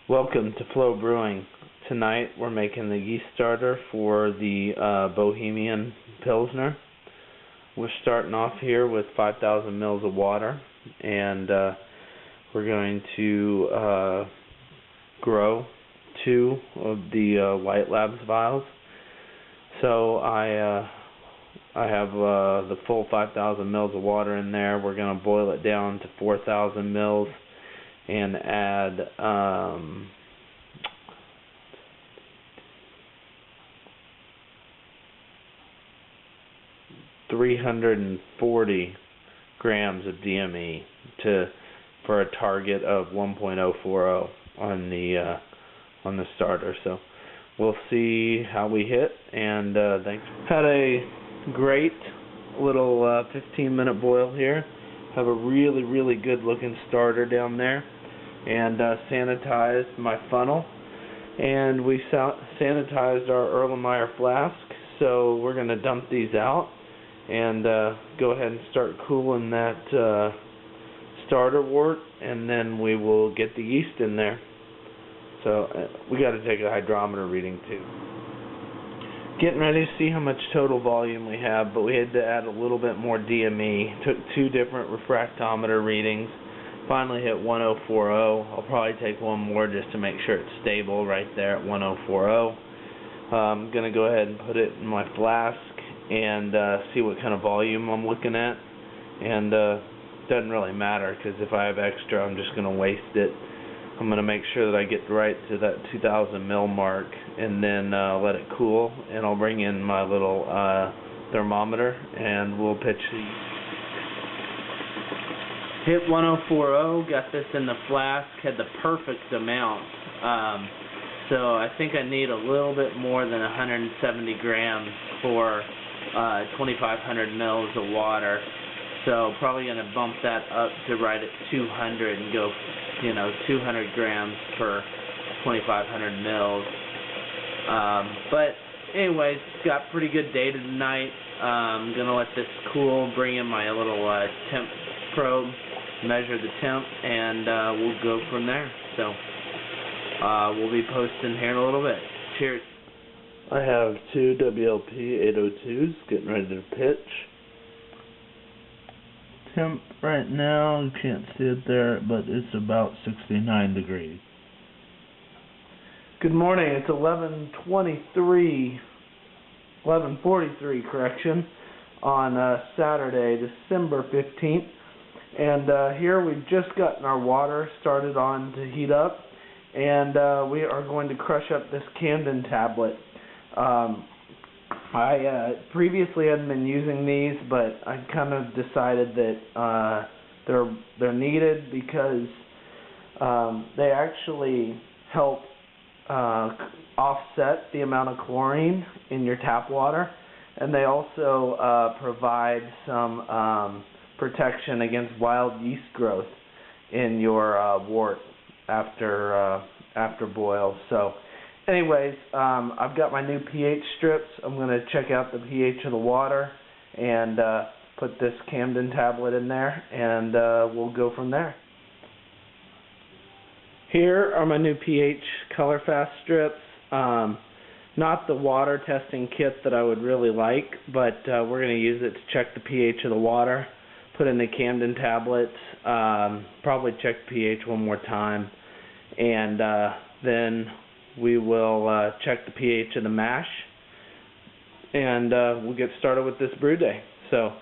Welcome to Flow Brewing. Tonight we're making the yeast starter for the Bohemian Pilsner. We're starting off here with 5,000 mils of water, and we're going to grow 2 of the White Labs vials. So I have the full 5,000 mils of water in there. We're going to boil it down to 4,000 mils and add 340 grams of DME for a target of 1.040 on the starter. So we'll see how we hit, and thanks. Had a great little 15-minute boil here. Have a really good looking starter down there, and sanitized my funnel, and we sanitized our Erlenmeyer flask. So we're going to dump these out and go ahead and start cooling that starter wort, and then we will get the yeast in there. So we got to take a hydrometer reading too. Getting ready to see how much total volume we have, but we had to add a little bit more DME. Took 2 different refractometer readings. Finally hit 1040. I'll probably take one more just to make sure it's stable right there at 1040. I'm going to go ahead and put it in my flask and see what kind of volume I'm looking at. And doesn't really matter, because if I have extra, I'm just going to waste it. I'm going to make sure that I get right to that 2,000 mil mark, and then let it cool, and I'll bring in my little thermometer, and we'll pitch these. Hit 1040, got this in the flask, had the perfect amount. So I think I need a little bit more than 170 grams for 2,500 mils of water. So probably going to bump that up to right at 200 and go, 200 grams per 2,500 mils. But anyways, got pretty good data tonight. I'm going to let this cool, bring in my little temp probe, measure the temp, and we'll go from there. So we'll be posting here in a little bit. Cheers. I have 2 WLP 802s getting ready to pitch. Temp right now, you can't see it there, but it's about 69 degrees. Good morning. It's 11:43 correction, on Saturday, December 15th. And here we've just gotten our water started on to heat up, and we are going to crush up this Camden tablet. I previously hadn't been using these, but I kind of decided that they're needed because they actually help offset the amount of chlorine in your tap water, and they also provide some protection against wild yeast growth in your wort after boil. So anyways, I've got my new pH strips. I'm going to check out the pH of the water and put this Camden tablet in there, and we'll go from there. Here are my new pH ColorFast strips. Not the water testing kit that I would really like, but we're going to use it to check the pH of the water, put in the Camden tablets, probably check the pH one more time, and then we will check the pH of the mash, and we'll get started with this brew day. So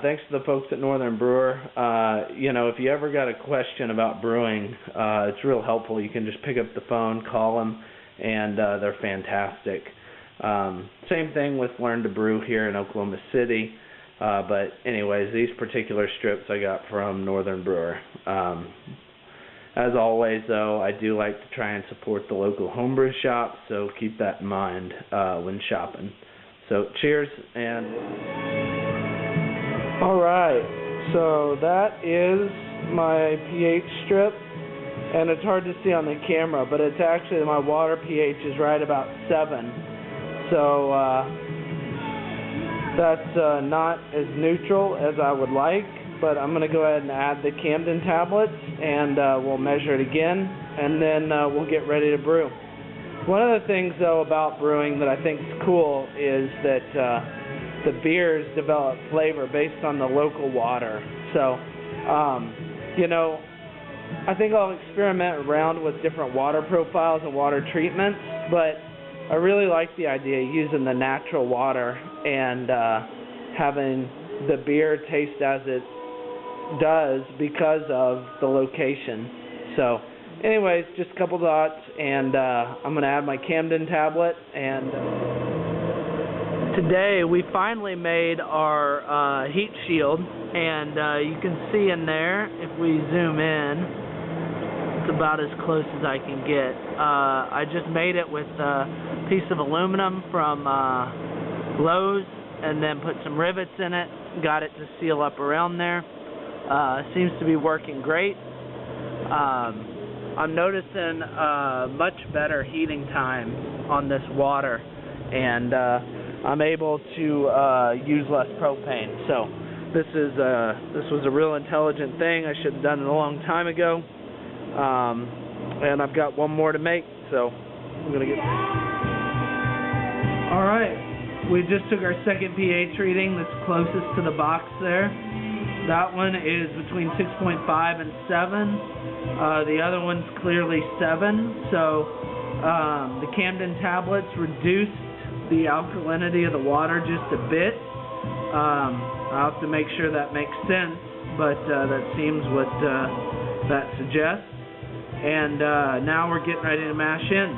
thanks to the folks at Northern Brewer. If you ever got a question about brewing, it's real helpful. You can just pick up the phone, call them, and they're fantastic. Same thing with Learn to Brew here in Oklahoma City. But anyways, these particular strips I got from Northern Brewer. As always, though, I do like to try and support the local homebrew shop, so keep that in mind when shopping. So cheers, and alright, so that is my pH strip, and it's hard to see on the camera, but it's actually, my water pH is right about 7, so that's not as neutral as I would like. But I'm going to go ahead and add the Camden tablets, and we'll measure it again. and then we'll get ready to brew. One of the things, though, about brewing that I think is cool is that the beers develop flavor based on the local water. So, you know, I think I'll experiment around with different water profiles and water treatments, but I really like the idea of using the natural water and having the beer taste as it does because of the location. So, anyways, just a couple thoughts, and I'm going to add my Camden tablet. And today we finally made our heat shield, and you can see in there, if we zoom in, it's about as close as I can get. I just made it with a piece of aluminum from Lowe's, and then put some rivets in it, got it to seal up around there. Seems to be working great. I'm noticing much better heating time on this water, and I'm able to use less propane. So this was a real intelligent thing. I should have done it a long time ago. And I've got one more to make, so I'm gonna get. All right, we just took our second pH reading. That's closest to the box there. That one is between 6.5 and 7. The other one's clearly 7. So the Camden tablets reduced the alkalinity of the water just a bit. I'll have to make sure that makes sense, but that seems what that suggests. And now we're getting ready to mash in.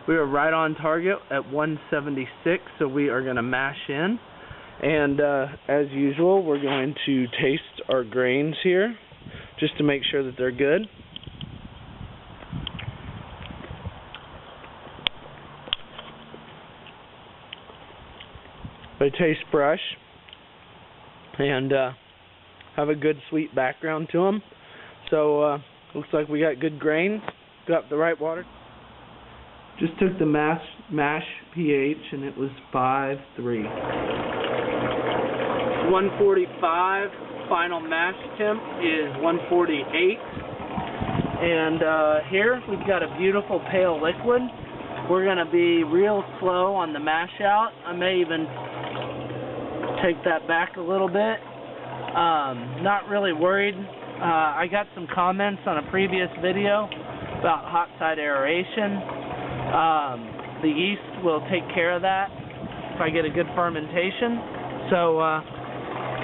We are right on target at 176, so we are going to mash in. And as usual, we're going to taste our grains here, just to make sure that they're good. They taste fresh and have a good sweet background to them. So looks like we got good grains, got the right water. Just took the mash pH, and it was 5.3. 145. Final mash temp is 148. And here we've got a beautiful pale liquid. We're going to be real slow on the mash out. I may even take that back a little bit. Not really worried. I got some comments on a previous video about hot side aeration. The yeast will take care of that if I get a good fermentation. So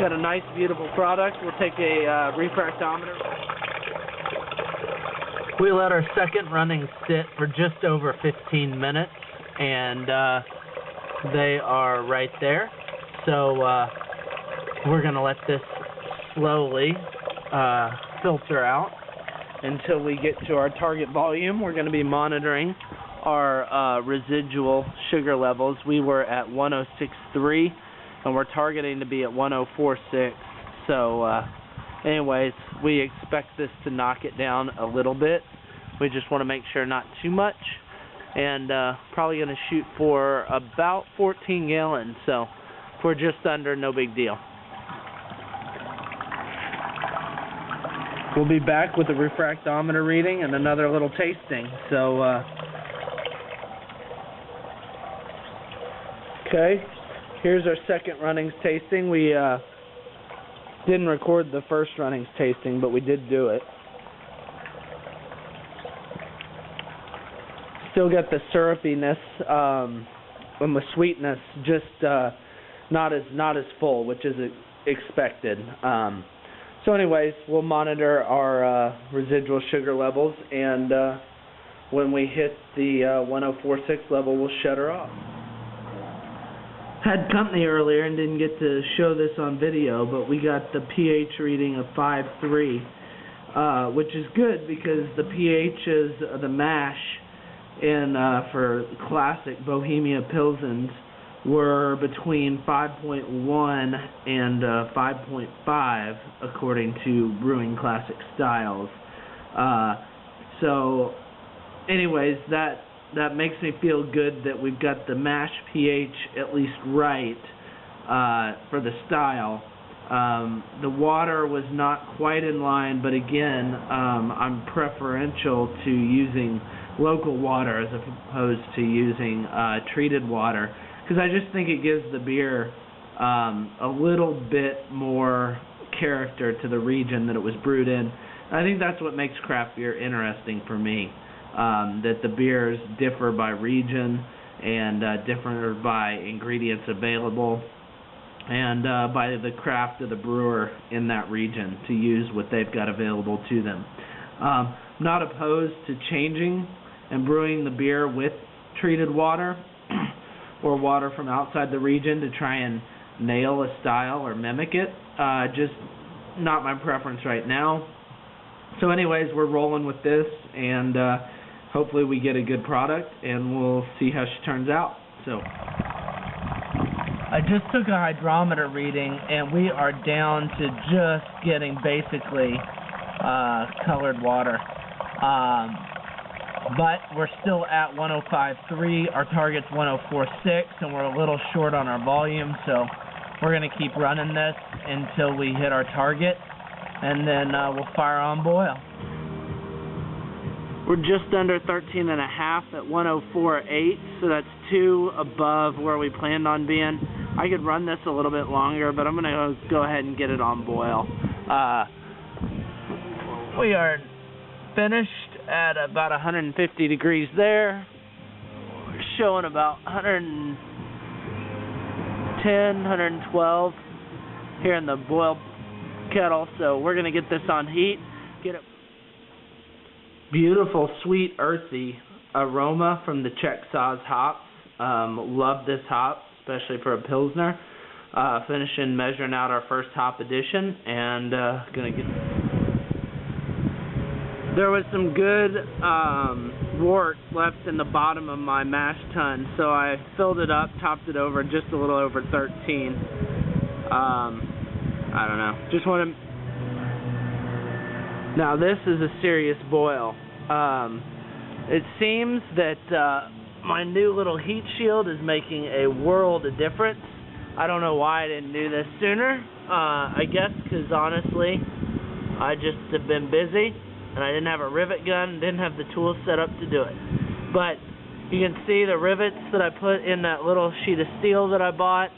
got a nice beautiful product. We'll take a refractometer. We let our second running sit for just over 15 minutes, and they are right there. So we're going to let this slowly filter out until we get to our target volume. We're going to be monitoring our residual sugar levels. We were at 106.3, and we're targeting to be at 104.6. So anyways, we expect this to knock it down a little bit. We just want to make sure not too much, and probably going to shoot for about 14 gallons. So if we're just under, no big deal. We'll be back with a refractometer reading and another little tasting. So okay, here's our second runnings tasting. We didn't record the first runnings tasting, but we did do it. Still got the syrupiness and the sweetness, just not as full, which is expected. So anyways, we'll monitor our residual sugar levels, and when we hit the 104.6 level, we'll shut her off. Had company earlier and didn't get to show this on video, but we got the pH reading of 5.3, which is good because the pHs of the mash in for classic Bohemian Pilsens were between 5.1 and 5.5 according to Brewing Classic Styles. So anyways, that makes me feel good that we've got the mash pH at least right for the style. The water was not quite in line, but again, I'm preferential to using local water as opposed to using treated water, because I just think it gives the beer a little bit more character to the region that it was brewed in. I think that's what makes craft beer interesting for me, that the beers differ by region and differ by ingredients available, and by the craft of the brewer in that region to use what they've got available to them. I'm not opposed to changing and brewing the beer with treated water or water from outside the region to try and nail a style or mimic it. Just not my preference right now. So anyways, we're rolling with this, and hopefully we get a good product, and we'll see how she turns out. So I just took a hydrometer reading, and we are down to just getting basically colored water. But we're still at 105.3. Our target's 104.6, and we're a little short on our volume, so we're going to keep running this until we hit our target, and then we'll fire on boil. We're just under 13 and a half at 104.8, so that's 2 above where we planned on being. I could run this a little bit longer, but I'm going to go ahead and get it on boil. We are finished at about 150 degrees there. We're showing about 110, 112 here in the boil kettle, so we're going to get this on heat. Get it. Beautiful, sweet, earthy aroma from the Czech Saaz hops. Love this hop, especially for a Pilsner. Finishing measuring out our first hop addition, and gonna get. There was some good wort left in the bottom of my mash tun, so I filled it up, topped it over just a little over 13. I don't know. Just want to. Now this is a serious boil. It seems that my new little heat shield is making a world of difference. I don't know why I didn't do this sooner. I guess because honestly, I just have been busy, and I didn't have a rivet gun, didn't have the tools set up to do it. But you can see the rivets that I put in that little sheet of steel that I bought.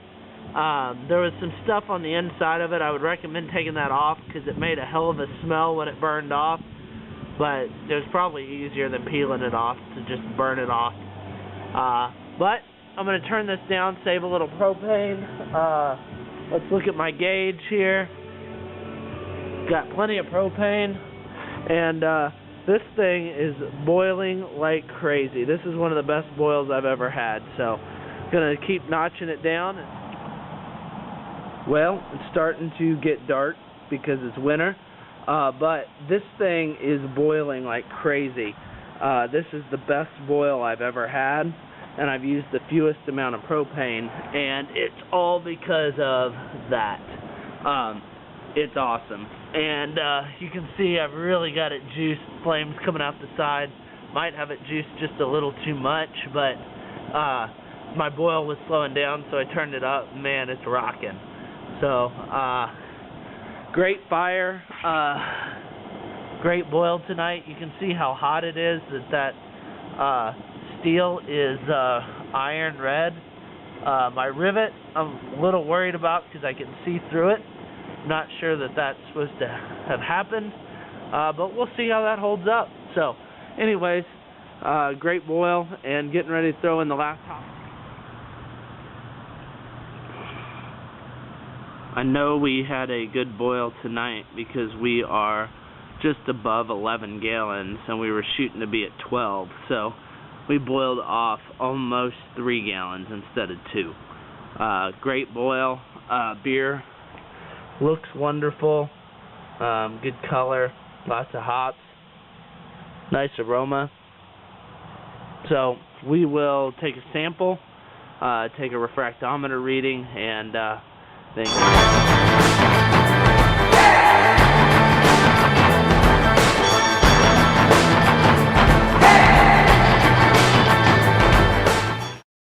There was some stuff on the inside of it. I would recommend taking that off because it made a hell of a smell when it burned off. But it was probably easier than peeling it off to just burn it off. But I'm going to turn this down, save a little propane. Let's look at my gauge here. Got plenty of propane. And this thing is boiling like crazy. This is one of the best boils I've ever had. So I'm going to keep notching it down. Well, it's starting to get dark because it's winter. But this thing is boiling like crazy. This is the best boil I've ever had, and I've used the fewest amount of propane, and it's all because of that. It's awesome. And you can see I've really got it juiced, flames coming out the side. Might have it juiced just a little too much, but my boil was slowing down, so I turned it up. Man, it's rocking. So, great fire, great boil tonight. You can see how hot it is, that steel is iron red. My rivet, I'm a little worried about because I can see through it. Not sure that that's supposed to have happened, but we'll see how that holds up. So, anyways, great boil, and getting ready to throw in the last hop. I know we had a good boil tonight because we are just above 11 gallons and we were shooting to be at 12, so we boiled off almost 3 gallons instead of 2. Great boil. Beer looks wonderful. Good color, lots of hops, nice aroma. So we will take a sample, take a refractometer reading, and thank you.